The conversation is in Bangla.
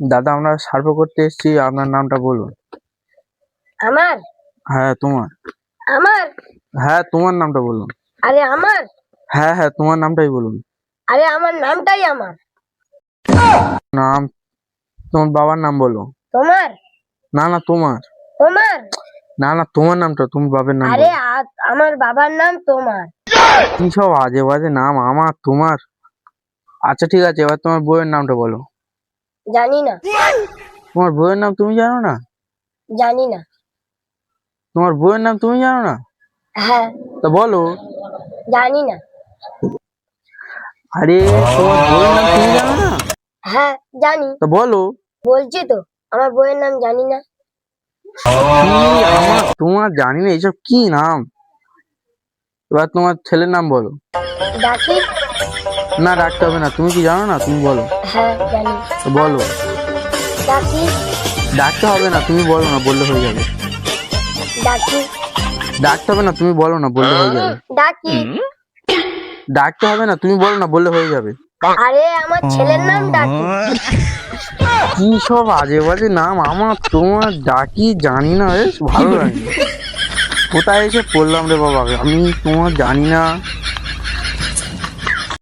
দাদা আমরা সার্ভে করতে এসেছি, আপনার নামটা বলুন। আমার হ্যাঁ তোমার। আমার হ্যাঁ তোমার নামটা বলুন। আরে আমার হ্যাঁ তোমার নামটাই বলুন। আরে আমার নামটাই আমার। নাম, তোমার বাবার নাম বলো। তোমার না তোমার। তোমার না তোমার নামটা, তুমি বাবার নাম আরে বলো। আমার বাবার নাম তোমার। কি সব আজে বাজে নাম, আমার তোমার। আচ্ছা ঠিক আছে, এবার তোমার বইয়ের নামটা বলো। জানি না। তোমার বইয়ের নাম তুমি জানো না? জানি না। তোমার বইয়ের নাম তুমি জানো না? হ্যাঁ তা বলো। জানি না। আরে তোমার বইয়ের নাম তুমি জানো না? হ্যাঁ জানি। তা বলো। বলছি তো আমার বইয়ের নাম জানি না। কি আমার তোমার জানি না, এইসব কি নাম? এবার তোমার ছেলের নাম বলো। ডাকি। না ডাকতে হবে না, তুমি কি জানো না? তুমি বলো। হ্যাঁ জানি। তো বলো। ডাকি। ডাকতে হবে না, তুমি বলো না, বললে হয়ে যাবে। ডাকি। ডাকতে হবে না, তুমি বলো না, বললে হয়ে যাবে। ডাকি। ডাকতে হবে না, তুমি বলো না, বললে হয়ে যাবে। আরে আমার ছেলের নাম ডাকি। কি সব আজে বাজে নাম, আমার তোমার ডাকি জানি না, বেশ ভালো লাগে। কোথায় এসে পড়লাম রে বাবা, আমি তোমার জানি না।